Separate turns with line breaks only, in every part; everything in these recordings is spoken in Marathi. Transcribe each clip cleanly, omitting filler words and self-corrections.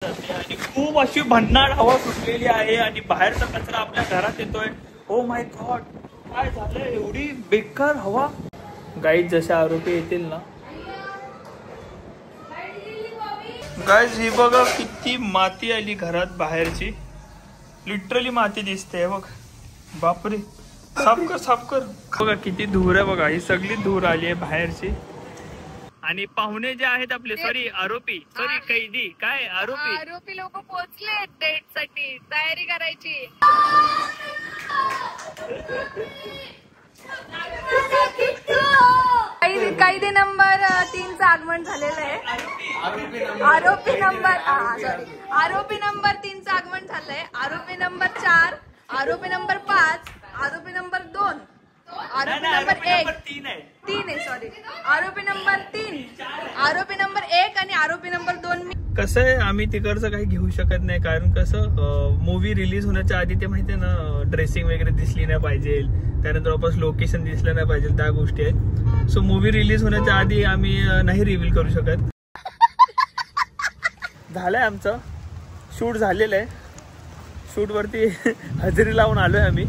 आणि खूप अशी भन्नाट हवा सुटलेली आहे आणि बाहेरचा कचरा आपल्या घरात येतोय. ओ माय गॉड, काय झालंय? एवढी बेकार हवा. गाईज जसे आरोपी येतील ना गाईज, ही बघा किती माती आली घरात बाहेरची. लिटरली माती दिसते बघ. बापरे, साफ कर साफ कर. बघा किती धूर आहे बघा. ही सगळी धूर आली आहे बाहेरची. आणि पाहुणे जे आहेत आपले, सॉरी आरोपी, सॉरी कैदी, काय आरोपी
लोक पोहोचले डेट साठी. तयारी करायची. कैदी नंबर 3चं आगमन झालेलं आहे. आरोपी नंबर 3चं आगमन झालंय. आरोपी नंबर 4, आरोपी नंबर 5, आरोपी नंबर 2, आरोपी नंबर 1, 3 आहे सॉरी. आरोपी नंबर 3, आरोपी नंबर 1 आणि आरोपी नंबर 2.
कसं आहे, आम्ही तिकडचं काही घेऊ शकत नाही. कारण कसं, मूवी रिलीज होण्याच्या आधी ते माहितीये ना, ड्रेसिंग वगैरे दिसली नाही पाहिजे, त्यानंतर वापस लोकेशन दिसलं नाही पाहिजे, त्या गोष्टी आहेत. सो मूवी रिलीज होण्याच्या आधी आम्ही नाही रिव्हील करू शकत. झालंय आमचं शूट झालेलं आहे. शूट वरती हजेरी लावून आलोय आम्ही.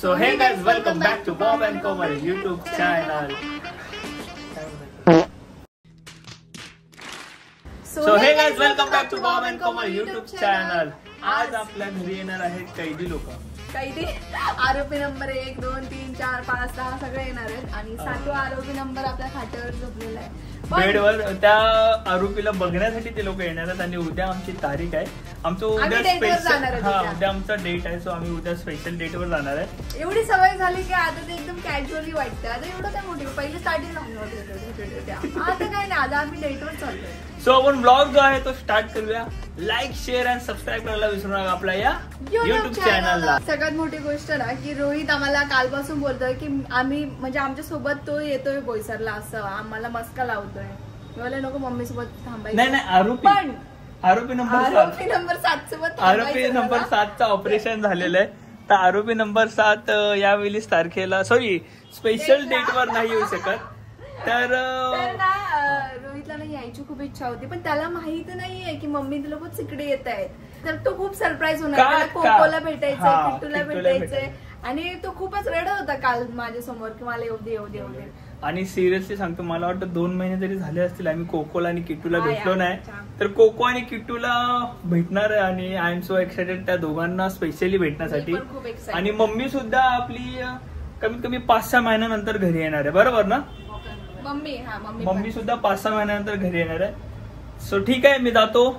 So hey guys, welcome back to Bob and Komal YouTube channel. So hey guys, welcome back to Bob and Komal YouTube channel. आज आपल्या घरी येणार आहेत कैदी लोक.
कैदी आरोपी नंबर 1, 2, 3, 4, 5, 6 सगळे येणार आहेत. आणि 7वा आरोपी नंबर आपल्या खाट्यावर झोपलेला आहे
बेडवर. त्या आरोपीला बघण्यासाठी ते लोक येणार आहेत. आणि उद्या आमची तारीख आहे. आमचं उद्या स्पेशल, उद्या आमचा डेट आहे. सो आम्ही उद्या स्पेशल डेट वर जाणार आहे.
एवढी सवय झाली की आता ते एकदम कॅज्युअली वाटतं. आता एवढं काय मोठी, पहिले स्टार्टिंग आता काय नाही. आता आम्ही डेट वर चाललोय.
सो आपण ब्लॉग जो आहे तो स्टार्ट करूया. लाईक, शेअर आणि सबस्क्राईब करायला विसरू नका आपल्या या युट्यूब चॅनलला.
सगळ्यात मोठी गोष्ट ना की रोहित आम्हाला कालपासून बोलतोय की आम्ही म्हणजे आमच्या सोबत तो येतोय बोईसरला, असं आम्हाला मस्का लावतोय. मला नको मम्मी सोबत थांबायचं.
नाही आरोपी, पण आरोपी नंबर
7 सोबत,
आरोपी नंबर 7चं ऑपरेशन झालेलं आहे. तर आरोपी नंबर 7 यावेळीस तारखेला, सॉरी स्पेशल डेट वर नाही येऊ शकत. तर
रोहितला ना यायची खूप इच्छा होती, पण त्याला माहिती नाहीये की मम्मी लोक तिकडे येत आहेत. तर तो खूप सरप्राईज होणार. कोकोला भेटायचंय, किट्टूला भेटायचंय. आणि तो खूपच रडत होता काल माझ्या समोर की मला येऊ दे.
आणि सिरियसली सांगतो, मला वाटतं 2 महिने जरी झाले असतील आम्ही कोकोला आणि किट्टूला भेटलो नाही. तर कोको आणि किट्टूला भेटणार आहे. आणि आय एम सो एक्सायटेड त्या दोघांना स्पेशली भेटण्यासाठी. आणि मम्मी सुद्धा आपली कमीत कमी 5-6 महिन्यानंतर घरी येणार आहे, बरोबर ना? मम्मी सुद्धा 5-6 महिन्यानंतर घरी येणार आहे. सो ठीक आहे, मी जातो.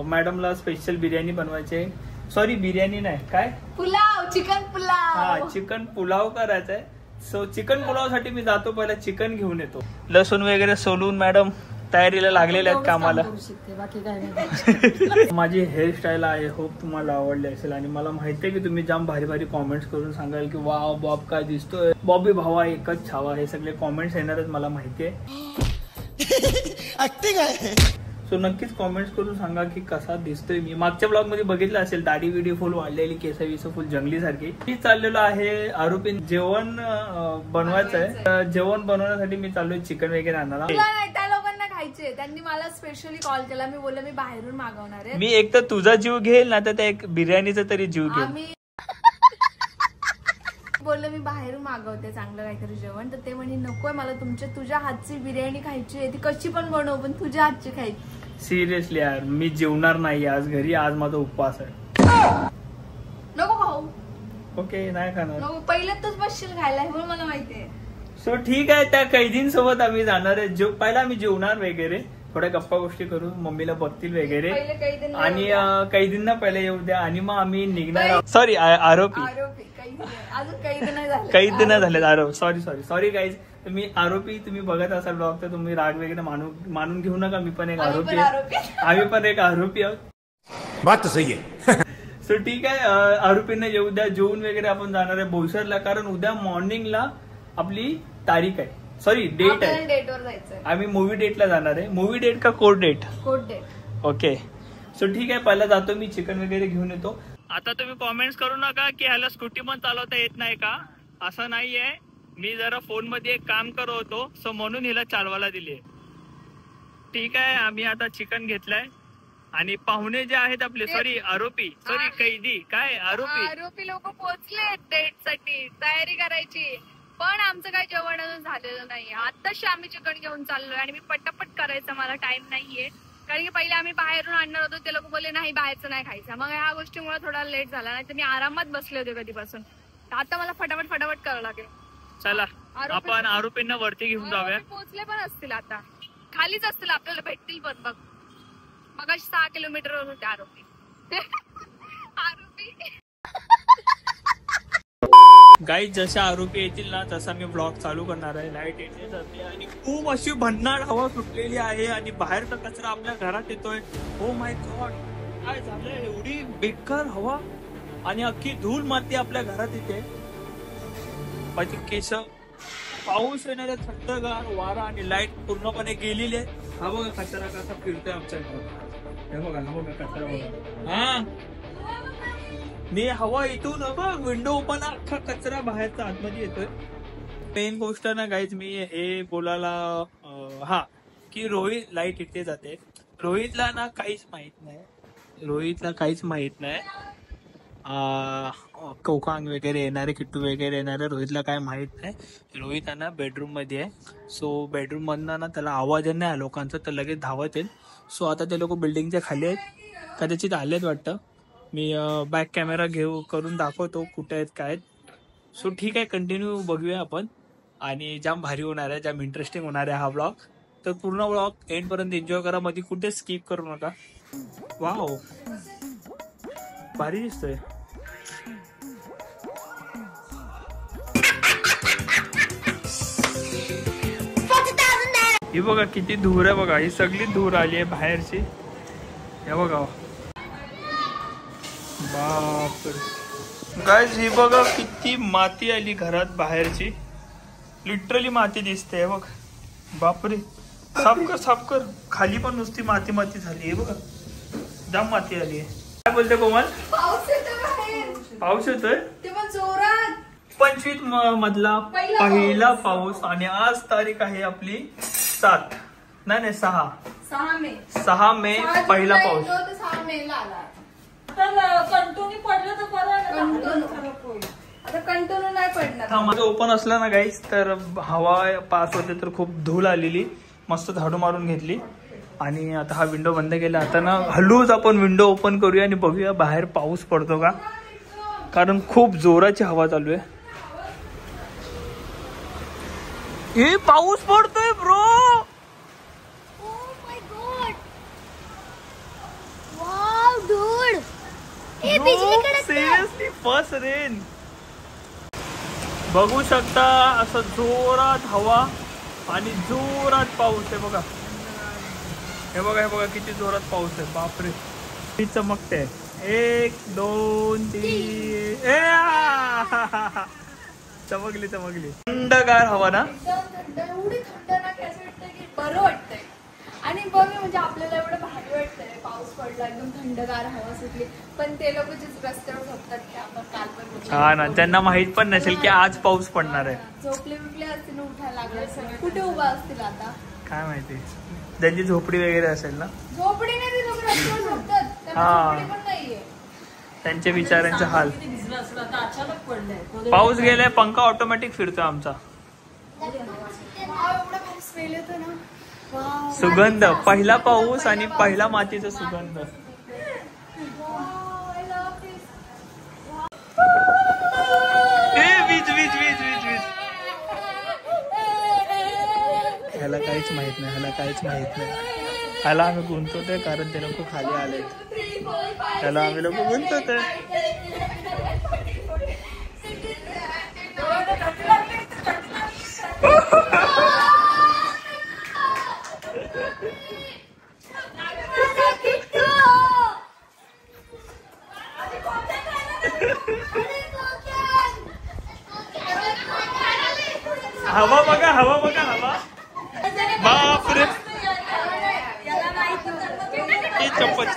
मॅडमला स्पेशल बिर्याणी बनवायची. सॉरी बिर्याणी नाही, काय
पुलाव, चिकन पुलाव.
हा, चिकन पुलाव करायचा आहे. सो चिकन पुलाव साठी मी जातो, पहिला चिकन घेऊन येतो. लसूण वगैरे सोलून मॅडम तयारीला लागलेले आहेत कामाला. माझी हेअरस्टाईल आहे, होप तुम्हाला आवडली असेल. आणि मला माहिती आहे की तुम्ही जाम भारी भारी कॉमेंट्स करून सांगाल की वाव बॉब काय दिसतोय, बॉबी भावा एकच छावा. हे सगळे कॉमेंट्स येणार आहेत, मला माहिती आहे. सो नक्कीच कॉमेंट्स करून सांगा की कसा दिसतोय मी. मागच्या ब्लॉग मध्ये बघितलं असेल, दाढी व्हिडिओ फुल वाढलेली, केस फुल जंगली सारखी. मी चाललेलो आहे आरोपी जेवण बनवायचं आहे. जेवण बनवण्यासाठी मी चाललोय चिकन वगैरे आणायला.
त्या लोकांना खायचे, त्यांनी मला स्पेशली कॉल केला. मी बोलले मी बाहेरून मागवणार आहे.
मी एक तर तुझा जीव घेईल ना, तर त्या एक बिर्याणीचा तरी जीव घेईल.
बोलले मी बाहेरून मागवते चांगलं काहीतरी जेवण. तर ते म्हणे नकोय, मला तुझ्या हातची बिर्याणी खायची आहे. ती कशी पण बनव, पण तुझ्या हातची खायची.
सिरियसली यार, मी जेवणार नाही आज घरी. आज माझा उपवास आहे.
नको खाऊ.
ओके, नाही खाणार.
नको, पहिलं तूच बसशील खायला, हे पण मला माहितीये.
सो ठीक आहे, त्या कैदींसोबत आम्ही जाणार आहे. पहिला आम्ही जेवणार वगैरे, थोड्या गप्पा गोष्टी करू, मम्मीला बघतील वगैरे. आणि कैदींना पहिले येऊ द्या आणि मग आम्ही निघणार. सॉरी आरोपी कैद नाही झाले. Sorry guys. तुम्ही आरोपी तुम्ही बघत असाल ब्लॉग, तर तुम्ही राग वगैरे मानून घेऊ नका. मी पण एक आरोपी आहे, आम्ही पण एक आरोपी आहोत.
बात सही आहे.
सो ठीक आहे, आरोपींना येऊ द्या. जेवून वगैरे आपण जाणार आहे बोईसरला, कारण उद्या मॉर्निंगला आपली तारीख आहे, सॉरी डेट आहे.
डेटवर जायचं,
आम्ही मूवी डेटला जाणार आहे. मूवी डेट का court date?
Court date.
Okay. So ठीक आहे, पहिला जातो मी, चिकन वगैरे घेऊन येतो. आता तुम्ही कॉमेंट्स करू नका की ह्याला स्कूटी पण चालवता येत नाही का, असं नाहीये. मी जरा फोन मध्ये एक काम करत होतो, सो म्हणून हिला चालवायला दिली. ठीक आहे, आम्ही आता चिकन घेतलंय आणि पाहुणे जे आहेत आपले, सॉरी आरोपी, सॉरी कैदी, काय
आरोपी लोक पोहोचले डेट साठी, तयारी करायची. पण आमचं काही जेवण अजून झालेलं नाही. आताशी आम्ही चिकन घेऊन चाललोय आणि मी पटापट करायचं, मला टाइम नाहीये. कारण की पहिले आम्ही बाहेरून आणणार होतो, ते लोक बोलले नाही बाहेरचं नाही खायचं. मग ह्या गोष्टीमुळे थोडा लेट झाला, नाही तर मी आरामात बसले होते कधीपासून. आता मला फटाफट करावं लागेल.
चला आपण आरोपींना वरती घेऊन जाऊया.
पोहोचले पण असतील, आता खालीच असतील, आपल्याला भेटतील पण. बघ मग 6 किलोमीटरवर होते आरोपी.
गाईज जसे आरोपी येतील ना तसा मी ब्लॉग चालू करणार आहे. लाईट येते जाते आणि खूप अशी भन्नाट हवा सुटलेली आहे आणि बाहेरचा कचरा आपल्या घरात येतोय. ओ माय गॉड, काय झालंय? एवढी बेकार हवा आणि अख्खी धूळ माती आपल्या घरात येते. माझी केस, पाऊस येणारे थंडगार वारा आणि लाईट पूर्णपणे गेलेली आहे. हा बघा कचरा कसा फिरतोय आमच्या घरात. हे बघा, हा बघा कचरा बघा. हा मी हवा इथून बघ, विंडो ओपन, अख्खा कचरा बाहेरचा आतमध्ये येतोय. मेन गोष्ट ना गाईज, मी हे बोलायला की रोहित लाईट इथे जाते. रोहितला ना काहीच माहित नाही. कोकांग वगैरे येणारे, किट्टू वगैरे येणारे, रोहितला काय माहित नाही. रोहित आहे ना बेडरूम मध्ये आहे. सो बेडरूम मधनं ना त्याला आवाज नाही लोकांचा, तर लगेच धावत येईल. सो आता ते लोक बिल्डिंगच्या खाली आहेत, कदाचित आलेत वाटतं. मी बॅक कॅमेरा करून दाखवतो कुठे आहेत काय. सो ठीक आहे, कंटिन्यू बघूया आपण. आणि जाम भारी होणार आहे, जाम इंटरेस्टिंग होणार आहे हा ब्लॉग. तर पूर्ण ब्लॉग एंड पर्यंत एन्जॉय करा, मध्ये कुठे स्किप करू नका. वाव, भारी दिसतोय. ही बघा किती धूर आहे बघा, ही सगळी धूर आली आहे बाहेरची. हे बघा बापरे गाईज, ही बघा किती माती आली घरात बाहेरची. लिटरली माती दिसते बघ. बापरे, साफ कर. खाली पण नुसती माती झाली आहे बघा, जाम माती आली आहे. काय बोलते कोमल? पाऊस येतोय
जोरात.
25 मधला पहिला पाऊस. आणि आज तारीख आहे आपली 7 नाही 6 मे पहिला पाऊस.
6 मे ला आला.
कंटिन्यू पडलं तर
आता कंटिन्यू नाही पडणार.
हा माझं ओपन असलं ना गाईस, तर हवा पास होते, तर खूप धूळ आलेली. मस्त झाडू मारून घेतली आणि आता हा विंडो बंद केला. आता ना हळूच आपण विंडो ओपन करूया आणि बघूया बाहेर पाऊस पडतो का, कारण खूप जोराची हवा चालू आहे. हे पाऊस पडतोय ब्रो. Seriously first rain. बघू शकता असं जोरात हवा आणि जोरात पाऊस आहे बघा. हे बघा किती जोरात पाऊस आहे. बापरे, ती चमकते. 1 2 3 चमकली. थंडगार हवा ना,
एवढी थंड ना की असं वाटतं की बरं वाटतंय. आणि बघ म्हणजे आपल्याला एवढं भारी वाटतंय, पाऊस पडला, एकदम थंडगार हवा सुटली. पण ते लोक जे रस्त्यावर झोपतात की आपण काल पण
हा ना, त्यांना माहित पण नसेल की आज पाऊस पडणार आहे.
झोपले असतील, उठायला लागले सगळे. कुठे उभा असतील आता काय
माहिती. त्यांची झोपडी वगैरे असेल ना.
झोपडी नाही, ते लोक रस्त्यावर झोपतात, त्यांना झोपडी पण नाहीये.
त्यांचे बिचाऱ्यांचे हाल. पाऊस गेलाय, पंखा ऑटोमॅटिक फिरतोय आमचा.
स्मेल येतो ना,
सुगंध. पहिला पाऊस आणि पहिला मातीचा सुगंध. वीज. ह्याला काहीच माहित नाही. ह्याला आम्ही गुंतवतोय कारण ते लोक खाली आलेत. त्याला आम्ही लोक गुंतवतोय. हवा बघा. बापरे, चप्पल.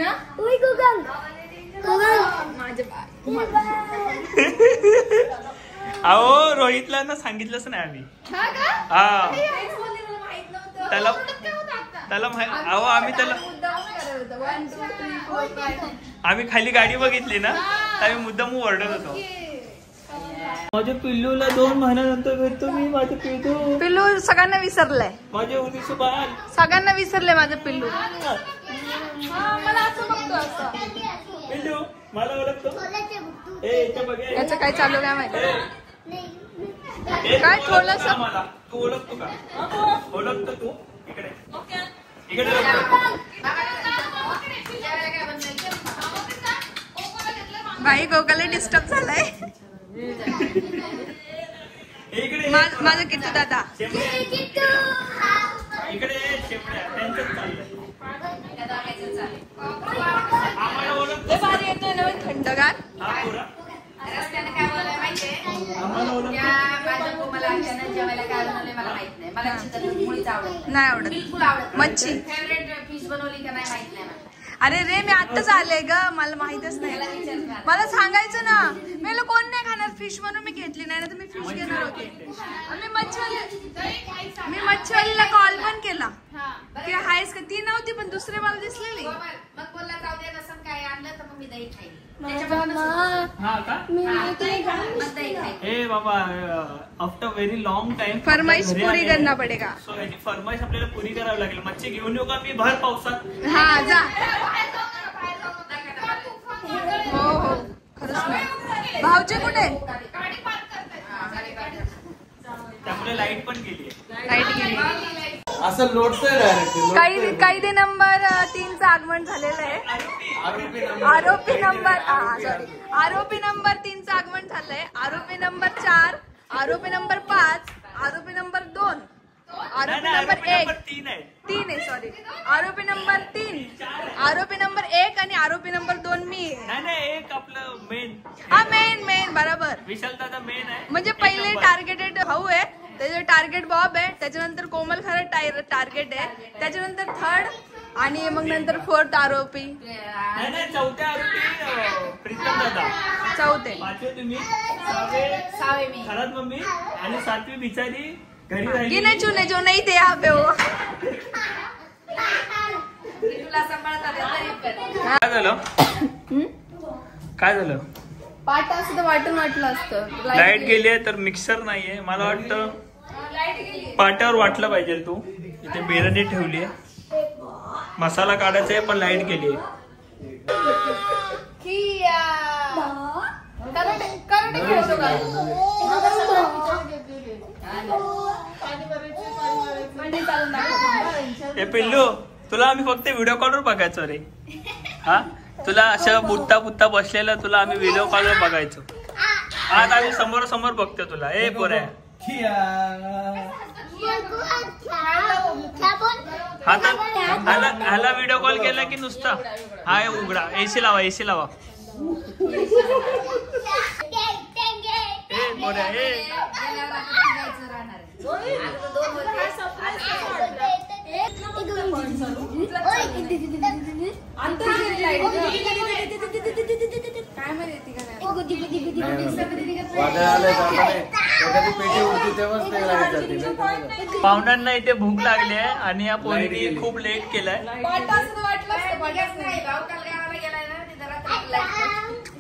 ना
अहो रोहितला ना सांगितलंच नाही आम्ही. हा त्याला अहो आम्ही खाली गाडी बघितली ना आम्ही मुद्दाम ओरडत होतो. माझ्या पिल्लूला 2 महिन्यानंतर भेटतो मी. माझं
पिल्लू सगळ्यांना विसरलंय.
माझे उदीच बाळ
सगळ्यांना विसरलंय माझं पिल्लू.
पिल्लू मला ओळखतो.
याचं काय चालू काय माहिती काय थोडस
तू ओळखतो का? ओळखतो तू इकडे इकडे
बाई गोकाला डिस्टर्ब झालाय. माझं किट्टू दादा
इकडे
येतोय ना थंडगार.
रस्त्याने काय बोलायला माहितीये माझ्या कोमला जेवायला काय बनवलंय मला माहित नाही. मला चिकन मुळीच आवडत
नाही. आवडत
बिलकुल आवडत.
मच्छी
फेवरेट फिश बनवली का नाही माहित नाही.
अरे रे मी आत्ताच आले ग. मला माहितच नाही. मला सांगायचं ना. मी कोण नाही खाणार फिश म्हणून मी घेतली नाही. ना तर मी फिश घेणार होते. मी मच्छीवालीला कॉल पण केला की हायस का. ती नव्हती पण दुसरे मला दिसलेली.
मग बोलला जाऊ दे नसं काय आणलं तर मग मी दही खाईल.
बाबा आफ्टर व्हेरी लॉंग टाइम
फरमाईश पुरी करना पडेगा.
सो याची फरमाईश आपल्याला पुरी करावी लागेल. मच्छी घेऊन येऊ का मी भर पावसात?
हा जा. हो हो खरंच नाही. भाऊचे कुठे?
त्यामुळे लाईट पण गेली.
लाईट गेली.
असं लोटतंय डायरेक्ट.
कैदी नंबर 3चं आगमन झालेलं आहे. आरोपी नंबर आरोपी नंबर 3चं आगमन झालंय. आरोपी नंबर 4, आरोपी नंबर 5, आरोपी नंबर 2, आरोपी नंबर 1 3 आहे. सॉरी आरोपी नंबर 3, आरोपी नंबर 1 आणि आरोपी नंबर 2 मी.
नाही एक आपलं मेन.
हा मेन बरोबर.
विशाल दादा मेन आहे.
म्हणजे पहिले टार्गेटेड भाऊ आहे. त्याचं टार्गेट बॉब आहे. त्याच्यानंतर कोमल खरं टार्गेट आहे. त्याच्यानंतर 3rd आणि मग नंतर 4th आरोपी.
नाही 4थ्या आरोपी प्रीतम दादा.
4थे
5वे तुम्ही.
6वे मी.
खरात मम्मी आणि 7वी बिचारी घरी राहिली.
गिने चुने जो नहीं थे यहाँ पे वो.
तुला सांभाळता
काय झालं? काय झालं?
पाट असं वाटून वाटलं असतं.
लाईट गेली आहे तर मिक्सर नाहीये. मला वाटतं पाट्यावर वाटलं पाहिजे. तू इथे बिर्याणी ठेवली आहे. मसाला काढायचा आहे पण लाईट गेली आहे. पिल्लू तुला आम्ही फक्त व्हिडिओ कॉलवर बघायचो रे. हा तुला असं बुत्ता बसलेलं तुला आम्ही व्हिडिओ कॉलवर बघायचो. आज आम्ही समोर बघतो तुला. ए पोऱ्या ह्याला व्हिडिओ कॉल केला की नुसता हाय उघडा. एसी लावा ए पोऱ्या पाहुण्यांना इथे भूक लागली आहे आणि या पोरीने खूप लेट केलाय.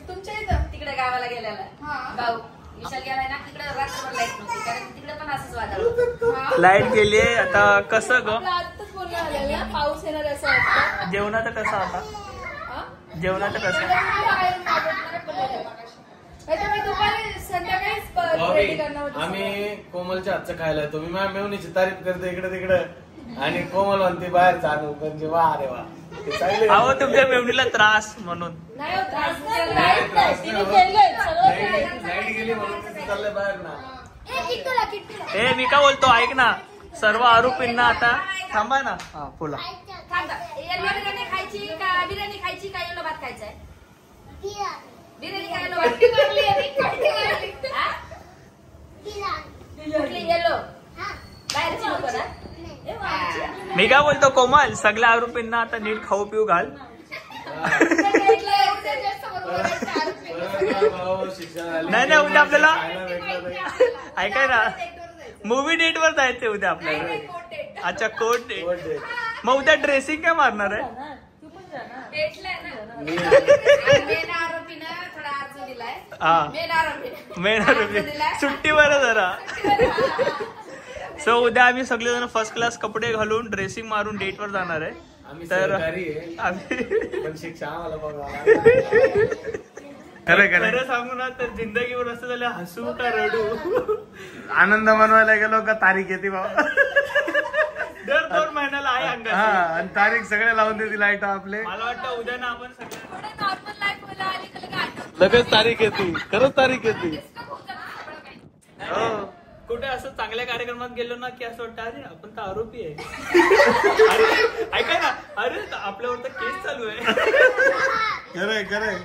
तुमच्या इथं तिकडे गावाला गेलेला भाऊ विशाल गेलाय ना तिकडे रात्रभर लाईट नव्हती कारण तिकडे पण असंच वादळ.
लाईट गेली आता कसं ग?
पाऊस येणार असं वाटतं.
जेवणाचं कसं आता? जेवणाचं कसं?
आम्ही कोमलच्या हातचं खायला येतो. मी माझ्या मेवणीची तारीफ करते इकडे तिकडे आणि कोमल म्हणते बाहेर चालू म्हणजे वा रे वा.
अहो तुमच्या मेवणीला त्रास म्हणून.
लाईट गेली म्हणून चाललंय बाहेर ना.
ए मी का बोलतो ऐक ना. सर्व आरोपींना आता थांबा ना. हा बोला.
बिर्याणी खायची का बिर्याणी खायची का येलो भात खायचा आहे? बिर्याणी खायला येलो बाहेरची नको ना.
मी काय बोलतो कोमल सगळ्या आरोपींना आता नीट खाऊ पिऊ घाल. नाही नाही, उद्या आपल्याला ऐकाय ना, मूवी डेट वर जायचंय उद्या आपल्याला. अच्छा, कोर्ट डेट. मग उद्या ड्रेसिंग काय मारणार आहे? मेन आरोपी सुट्टीवर जरा. सो उद्या आम्ही सगळेजण फर्स्ट क्लास कपडे घालून ड्रेसिंग मारून डेट वर जाणार आहे. तर खरं सांगू ना तर जिंदगीवर असं झालं, हसू का रडू.
आनंद मनवायला गेलो का तारीख येते बाबा.
दर 2 महिन्याला आहे अंगात.
हा, आणि तारीख सगळे लावून देतील लाईट आपले.
मला वाटतं उद्या ना आपण
लगेच तारीख येते, खरंच तारीख येते.
कुठे असं चांगल्या कार्यक्रमात गेलो ना की असं वाटतं अरे आपण तर आरोपी आहे. अरे ऐका ना, अरे आपल्यावर तर केस चालू आहे.
खरंय खरंय.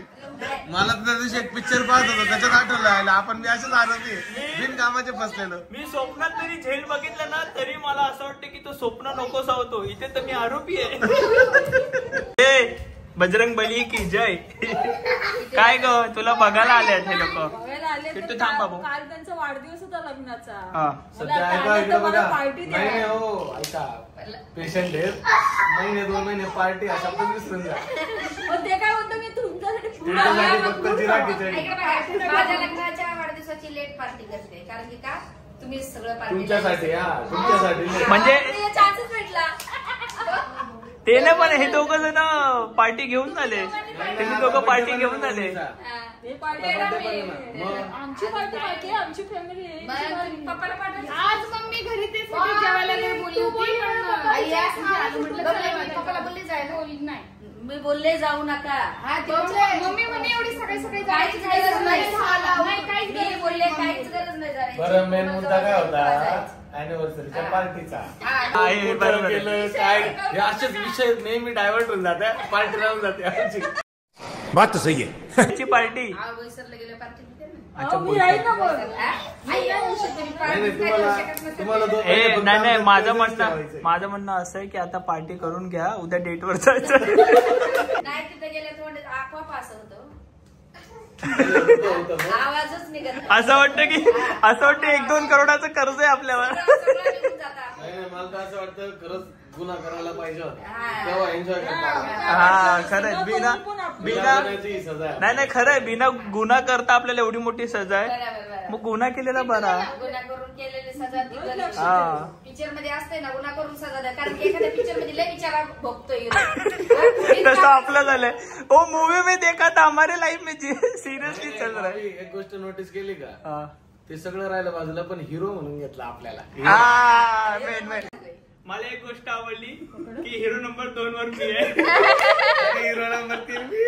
मला तर त्या दिवशी एक पिक्चर पाहत होतो, त्याच्यात आठवलं आपण मी असेच आरोपी बिन कामाचे फसलेलो.
मी स्वप्नात जरी झेल बघितलं ना तरी मला असं वाटतं की तो स्वप्न नकोसा होतो. इथे तर मी आरोपी आहे. बजरंग बली की जय. काय ग तुला बघायला आले हे लोक? किट्टू थांब बाबू.
काल त्यांचा वाढदिवस होता लग्नाचा.
सध्या ऐका इकडे बघा. नाही हो, ऐका पेशंट आहे, 1-2 महिने पार्टी अशा पण विसरून जा.
ते काय म्हणतो मी तुमच्यासाठी
फक्त जिरा खिचडी.
माझ्या लग्नाच्या वाढदिवसाची लेट पार्टी करते, कारण की का तुम्ही सगळं पार्टी
तुमच्यासाठी. हा, तुमच्यासाठी.
म्हणजे
चान्सच भेटला.
ते नाही, पण हे दोघं जण पार्टी घेऊन झाले. तुम्ही दोघं पार्टी घेऊन झाले.
आमची पार्टी बाकी, आमची फॅमिली.
पप्पाला पाठवायचं.
आज मम्मी घरी तेच जेवायला बोलली होती,
पप्पाला बोलले जायला नाही. मी बोलले जाऊ नका. हा,
मम्मी म्हणे एवढी सगळे
काहीच गरज नाही. मी बोलले काहीच गरज नाही जायची.
बरं, मेन मुद्दा काय होता अॅनिव्हर्सरीच्या पार्टीचा.
बरोबर
केलं काय, हे असेच विषय नेहमी डायव्हर्ट होऊन जाते, पार्टी राहून जाते आमची.
बात तो सही है.
पार्टी
विसरलं गेलं पार्टी.
नाही, माझं म्हणणं असं आहे की आता पार्टी करून घ्या, उद्या डेट वर जायचं.
नाही, तिथे गेलं तर आपोआप असं होतं, आवाजच निघत.
असं वाटतं 1-2 करोडाचं कर्ज आहे आपल्यावर.
मला तर असं वाटतं खरंच गुन्हा करायला पाहिजे होता, तेव्हा एन्जॉय करता.
हा, खरंय. नाही खरंय, बिना गुन्हा करता आपल्याला एवढी मोठी सजा आहे, मग गुन्हा केलेला बरा.
गुन्हा करून केलेली सजा पिक्चर मध्ये असते ना, गुन्हा करून सजा द्या, कारण की एखाद्या पिक्चर मध्ये लय विचारा भोगतोय.
तसं आपलं झालंय. ओ मूवी में देखा था हमारे लाईफ में सिरियसली चल रहा है.
एक गोष्ट नोटीस केली का, ते सगळं राहिलं बाजूला, पण हिरो म्हणून घेतला आपल्याला.
मला एक गोष्ट आवडली की हिरो नंबर 2 वर मी आहे,
हिरो नंबर 3 मी,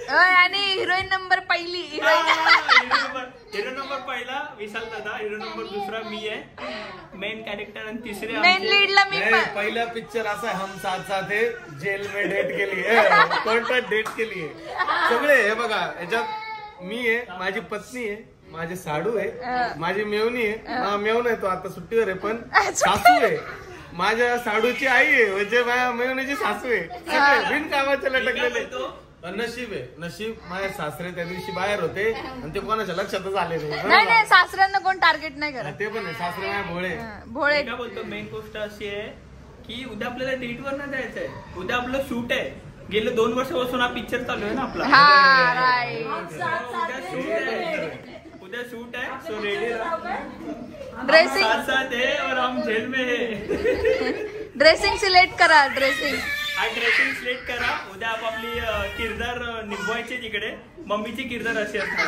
आणि हिरोईन नंबर पहिली.
हिरो नंबर पहिला विशाल दादा, हिरो नंबर 2 मी आहे, मेन कॅरेक्टर, आणि तिसरे
मेन लीडला मी.
पहिला पिक्चर असा हम साथ साथ है, जेल में डेट केली आहे, कोर्टात डेट केली आहे. सगळे हे बघा, याच्यात मी आहे, माझी पत्नी आहे, माझे साडू आहे, माझी मेवणी आहे. मेवण आहे तो आता सुट्टीवर आहे, पण सासू आहे, माझ्या साडूची आई आहे, म्हणजे माझ्या मेवणीची सासू आहे. बिनकामाचे लटकलेले. नशीब आहे, नशीब माझे सासरे त्या दिवशी बाहेर होते आणि ते कोणाच्या लक्षातच आले
नाही. सासऱ्यांना कोण टार्गेट नाही करत.
ते पण आहे, सासरे माझ्या
भोळे.
काय बोलतो, मेन गोष्ट अशी आहे की उद्या आपल्याला डेट वर नाही जायचंय, उद्या आपलं शूट आहे. गेले 2 वर्षापासून हा पिक्चर चालू आहे ना आपला. उद्या शूट आहे, सो रेडी
ड्रेसिंग
साथ है और हम जेल में है.
ड्रेसिंग सिलेक्ट करा. ड्रेसिंग
सिलेक्ट करा. उद्या आपली किरदार निभवायचे तिकडे. मम्मीची किरदार अशी असणार.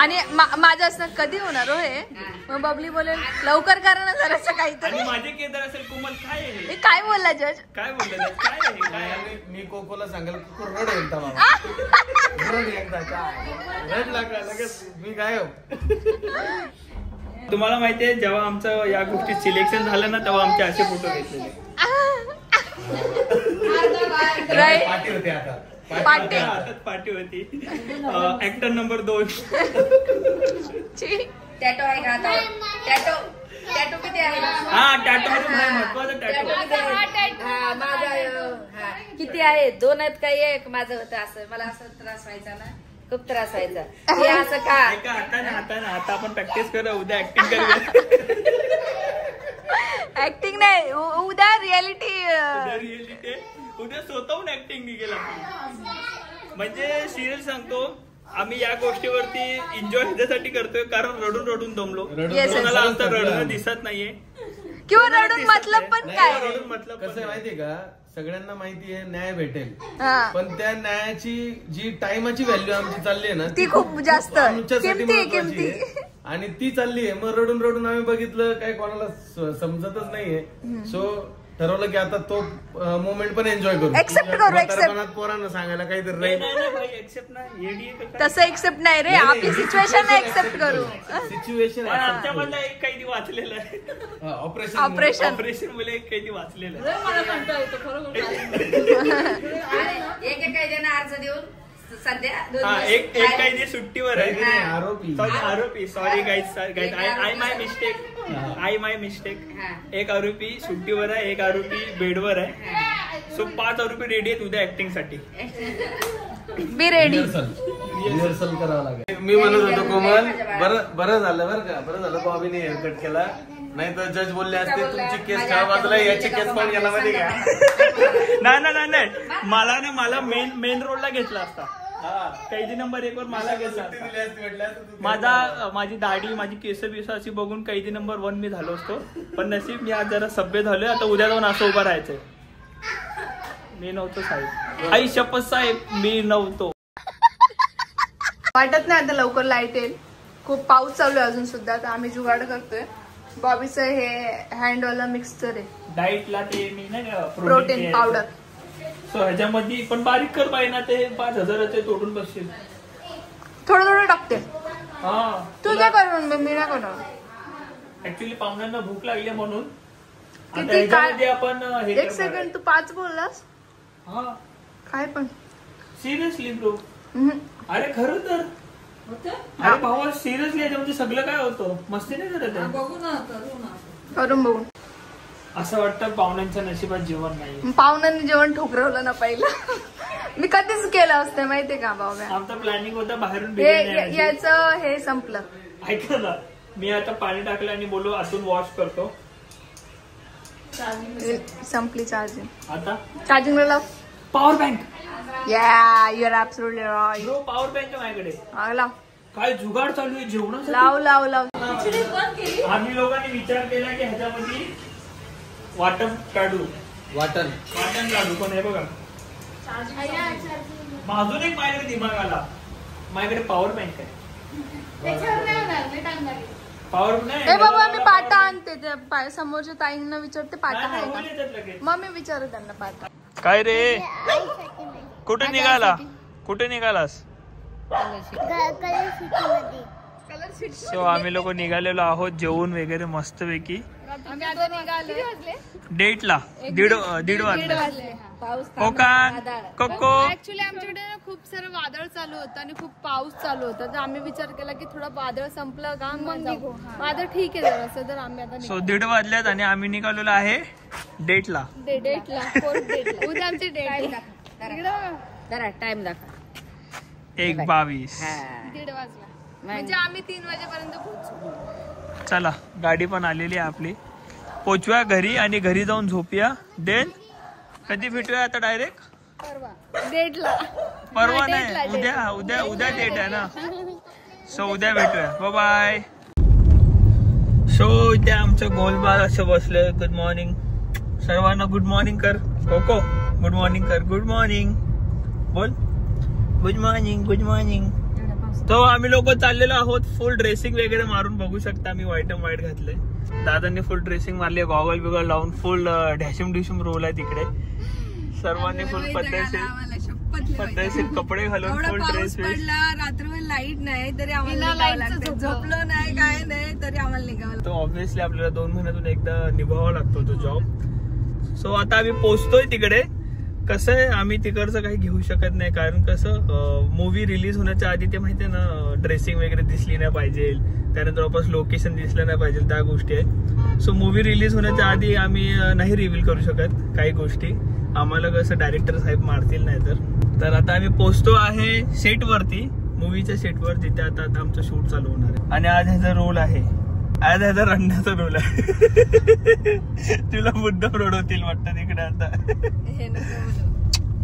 आणि माझं असं कधी होणार हो हे? मग बबली बोलेल लवकर करा ना जरासं काहीतरी.
आणि माझे किरदार असेल कोमल. काय आहे
काय बोलला जज?
काय बोलला जज? काय
मी कोकोला सांगेल रड एकदा रड लागला लगेच मी गायब.
तुम्हाला माहितीये, जेव्हा आमचं या गोष्टीत सिलेक्शन झालं ना, तेव्हा आमचे असे फोटो घेतलेले.
पार्टी होती आता.
हातात पार्टी होती. Actor number 2.
टॅटो आहे का आता? टॅटो किती आहे?
हा, टॅटो महत्वाचा टॅटो.
माझा किती किती आहेत? 2 आहेत काही एक माझं होतं असं. मला असं त्रास व्हायचा ना, खूप त्रास व्हायचा. हे असं का
आता आपण प्रॅक्टिस करू, उद्या ऍक्टिंग करूया.
ऍक्टिंग नाही, उद्या रियालिटी
उद्या स्वतःहून ऍक्टिंग निघेल. म्हणजे सिरियल सांगतो, आम्ही या गोष्टीवरती एन्जॉय ह्याच्यासाठी करतोय कारण रडून रडून दमलो. कोणाला आमचं रडणं दिसत नाहीये
किंवा रडून मतलब पण काय,
रडून मतलब
कसं माहितीये का, सगळ्यांना माहिती आहे न्याय भेटेल, पण त्या न्यायाची जी टाइमाची व्हॅल्यू आमची चालली आहे ना
ती खूप जास्त
आमच्यासाठी महत्त्वाची आहे. आणि ती चालली आहे. मग रडून रडून आम्ही बघितलं काही कोणाला समजतच नाहीये. सो ठरवलं की आता तो मोमेंट पण एन्जॉय करू. पोरांना सांगायला काहीतरी
तसं एक्सेप्ट नाही रे, आपली सिच्युएशन एक्सेप्ट करू.
सिच्युएशन
आमच्यामधला एक कैदी वाचलेला आहे. ऑपरेशन मुले एक कैदी वाचलेला आहे.
मला म्हणता येतं खरं.
एक कैद्यानं अर्ज देऊन सध्या
एक कैदी सुट्टीवर आहे.
आरोपी
sorry guys, I my mistake. एक आरोपी सुट्टीवर आहे, एक आरोपी बेडवर आहे. सो 5 आरोपी रेडी आहेत उद्या ऍक्टिंग साठी.
Be ready.
रिहर्सल करावं लागेल. मी म्हणत होतो कोमल, बरं झालं बरं का, बरं झालं बॉबीने हेअरकट केला, नाही तर जज बोलले असते तुमची केस काय बाजूला, याची केस पण गेला मध्ये का. नाही मला मेन रोलला घेतला असता. कैदी नंबर 1 वर मला घेतला. माझी दाढी, माझी केस बिस अशी बघून कैदी नंबर 1 मी झालो असतो. पण नशीब मी आज जरा सभ्य झालोय. आता उद्या जाऊन असं उभं राहायचंय. मी नव्हतो साहेब, आई शपथ साहेब मी नव्हतो.
वाटत नाही आता लवकर लाईट येईल. खूप पाऊस चालू आहे अजून सुद्धा, तर आम्ही जुगाड करतोय. बॉबीचं हे हँडवाला मिक्सचर आहे
डाएटला, ते मी नाही
प्रोटीन पावडर.
सो ह्याच्यामध्ये पण बारीक कर पाहिजे ना, ते 5,000चे तोडून बसशील.
थोडं थोडं टाकते.
हा
तू काय करून, मी नाही करणार.
ऍक्च्युली पाहुण्यांना भूक लागली म्हणून.
किती काय
आपण
1 सेकंड, तू 5 बोललास.
हा
काय पण
सिरियसली ब्रो. अरे खरं तर अरे भावा सिरियसली याच्यामध्ये सगळं काय होतं, मस्ती नाही करत आहे.
बघू ना,
करून बघू.
असं वाटतं पाहुण्यांच्या नशिबात जेवण नाही.
पाहुण्यांनी जेवण ठोकरवलं ना पहिलं. मी कधीच केलं असतं माहितीये का बाबा.
आमचं प्लॅनिंग होतं बाहेरून
याचं हे संपलं.
ऐकलं ना, मी आता पाणी टाकलं आणि बोलू आतून वॉश करतो.
संपली चार्जिंग.
आता
चार्जिंगला लाव.
Power bank.
या you are absolutely right.
Bro power bank आहे माझ्याकडे.
लाव.
काय जुगाड चालू आहे जेवणासाठी.
लाव.
आम्ही लोकांनी विचार केला की ह्याच्यामध्ये वाटण काढू, वाटण काढू. पण हे बघा अजून एक माझ्याकडे दिमाग आला, माझ्याकडे पॉवर बँक आहे. पॉवर नाही
बाबा, मी पाटा आणते. समोरच्या ताईंना विचारते पाटा आहे का, मग मी विचारू त्यांना पाटा.
काय रे, कुठे निघालास? सो आम्ही लोक निघालेलो आहोत जेवून वगैरे मस्तपैकी. डेटला 1:30 वाजले.
ऍक्च्युली आमच्याकडे खूप सारं वादळ चालू होतं आणि खूप पाऊस चालू होता, तर आम्ही विचार केला की थोडं वादळ संपलं का मग वादळ ठीक आहे जरासं, तर आम्ही आता.
सो 1:30 वाजल्यात आणि आम्ही निघालेलो आहे डेटला.
उद्या आमची डेट
टाइम दाखवा.
1:22.
1:30 वाजला म्हणजे आम्ही 3 वाजेपर्यंत पोहोचू.
चला गाडी पण आलेली आहे आपली. पोचूया घरी आणि घरी जाऊन झोपूया. देन कधी भेटूया आता डायरेक्ट परवा नाही, उद्या डेट आहे ना. सो उद्या भेटूया. बाय. सो इथे आमचं गोलमाल असं बसलंय. गुड मॉर्निंग सर्वांना. गुड मॉर्निंग कर कोको. गुड मॉर्निंग कर. गुड मॉर्निंग बोल. Good morning. तो आम्ही लोक चाललेलो आहोत. फुल ड्रेसिंग वगैरे मारून बघू शकता. मी व्हाईट घातलंय. दादांनी फुल ड्रेसिंग मारली, गॉगल बिगल लावून फुल ढॅशिम रोल आहे तिकडे. सर्वांनी फुल पद्धतशीर कपडे घालून फुल ड्रेस.
रात्रभर लाईट नाही तरी आम्हाला झोपलो नाही काय नाही तरी आम्हाला निघावं.
तो ऑब्व्हियसली आपल्याला 2 महिन्यातून एकदा निभावावा लागतो तो जॉब. सो आता आम्ही पोहोचतोय तिकडे. कसं आहे, आम्ही तिकडचं काही घेऊ शकत नाही कारण कसं मूवी रिलीज होण्याच्या आधी ते माहितीये ना, ड्रेसिंग वगैरे दिसली नाही पाहिजे, त्यानंतर वापस लोकेशन दिसलं नाही पाहिजे, त्या गोष्टी आहेत. सो मूवी रिलीज होण्याच्या आधी आम्ही नाही रिव्हील करू शकत काही गोष्टी, आम्हाला कसं डायरेक्टर साहेब मारतील नाही तर आता आम्ही पोहोचतो आहे सेट वरती, मूवीच्या सेटवर, जिथे आता आमचं शूट चालू होणार आहे. आणि आज ह्याचा रोल आहे, आज ह्याचा रडण्याचा रोल आहे. तुला मुद्दाम रडवतील वाटतं तिकडे आता.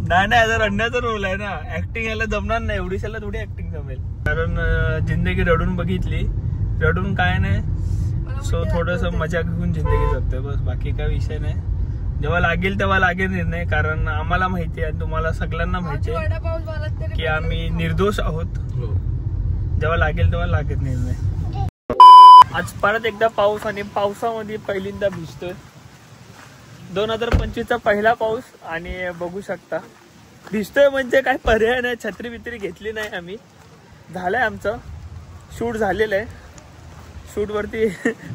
नाही ह्याचा रडण्याचा रोल आहे ना, ऍक्टिंग याला जमणार नाही, एवढीशाला थोडी ऍक्टिंग जमेल. कारण जिंदगी रडून बघितली, रडून काय नाही. सो थोडस मजा घेऊन जिंदगी जगतोय बस, बाकी काय विषय नाही. जेव्हा लागेल तेव्हा लागेल निर्णय, कारण आम्हाला माहिती आहे, तुम्हाला सगळ्यांना माहिती आहे की आम्ही निर्दोष आहोत. जेव्हा लागेल तेव्हा लागेल निर्णय. आज परत एकदा पाऊस, आणि पावसामध्ये पहिल्यांदा भिजतोय. 2025चा पहिला पाऊस, आणि बघू शकता भिजतोय म्हणजे काय पर्याय नाही, छत्री बित्री घेतली नाही आम्ही. झालंय आमचं शूट झालेलं आहे, शूट वरती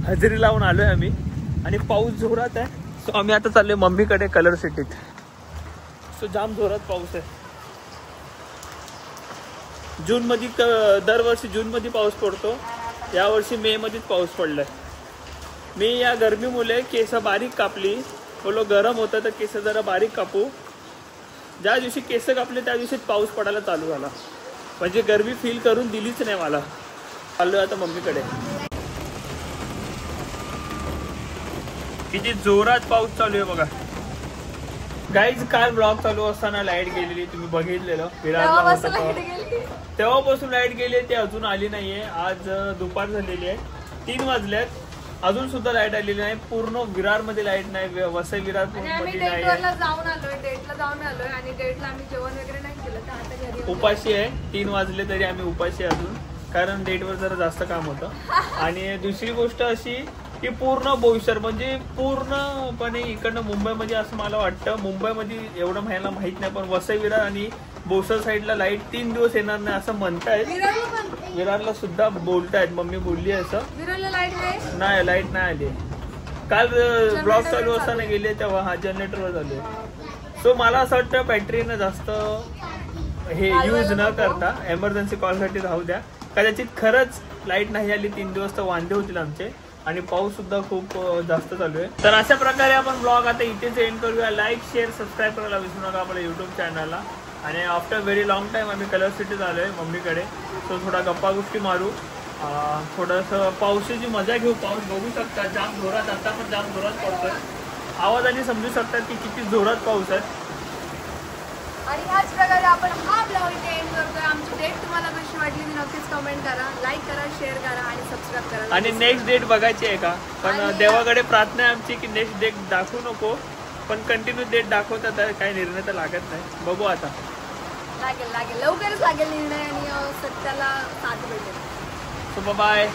हजेरी लावून आलोय आम्ही, आणि पाऊस जोरात आहे. सो आम्ही आता चाललोय मम्मीकडे कलर सिटीत. सो जाम जोरात पाऊस आहे. जून मध्ये, दरवर्षी जून मध्ये पाऊस पडतो, यावर्षी मे मध्येच पाऊस पडलाय. मी या गरमीमुळे केस बारीक कापली, बोलो गरम होतं तर केस जरा बारीक कापू. ज्या दिवशी केस कापले त्या दिवशीच पाऊस पडायला चालू झाला, म्हणजे गरमी फील करून दिलीच नाही मला. चाललोय आता मम्मीकडे. किती जोरात पाऊस चालू आहे बघा गाईज. काल ब्लॉग चालू असताना लाईट गेलेली, तुम्ही बघितलेलं. विरारला होता तेव्हापासून लाईट गेली, ती अजून आली नाहीये. आज दुपार झालेली आहे, 3 वाजल्यात, अजून सुद्धा लाईट आलेली नाही. पूर्ण विरार मध्ये लाईट नाही, वसई विरार मध्ये नाही.
डेटला जाऊन आलोय आणि डेटला आम्ही जेवण वगैरे नाही केलं, तर आता घरी
उपाशी आहे. 3 वाजले तरी आम्ही उपाशी अजून, कारण डेटवर जरा जास्त काम होतं. आणि दुसरी गोष्ट अशी की पूर्ण बोईसर, म्हणजे पूर्णपणे इकडनं मुंबईमध्ये, असं मला वाटतं मुंबईमध्ये एवढं मला माहित नाही, पण वसई विरार आणि बोईसर साईडला लाईट 3 दिवस येणार नाही असं म्हणतायत. विरारला सुद्धा बोलतायत, मम्मी बोलली असं.
विरारला लाईट
नाही, लाईट नाही आली. काल ब्लॉग चालू असताना गेले तेव्हा हा जनरेटरवर झाले. सो मला असं वाटतं बॅटरीनं जास्त हे यूज न करता एमर्जन्सी कॉलसाठी राहू द्या. कदाचित खरंच लाईट नाही आली 3 दिवस तर वांदे होतील आमचे, आणि पाऊस सुद्धा खूप जास्त चालू आहे. तर अशा प्रकारे आपण ब्लॉग आता इथेच एंड करूया. लाईक, शेअर, सबस्क्राईब करायला विसरू नका आपल्या युट्यूब चॅनलला. आणि आफ्टर व्हेरी लॉंग टाईम आम्ही कलर सिटीत आलो आहे मम्मीकडे. सो थोडा गप्पा गोष्टी मारू, थोडंसं पावसाची मजा घेऊ. पाऊस बघू शकता जाम जोरात, आता पण जाम जोरात पडतोय. आवाजाने समजू शकतात की किती जोरात पाऊस आहे.
आणि ह्याच प्रकारे आपण हा ब्लॉग इथे एंड करतोय. आमची डेट तुम्हाला कशी वाटली नक्कीच कमेंट करा, लाईक करा, शेअर करा आणि सबस्क्राईब करा.
आणि नेक्स्ट डेट बघायची आहे का, पण देवाकडे प्रार्थना आहे आमची की नेक्स्ट डेट दाखवू नको, पण कंटिन्यू डेट दाखवतात, काही निर्णय तर लागत नाही. बघू आता.
लागेल लवकरच लागेल निर्णय, आणि सत्याला साथ भेटेल.
So bye.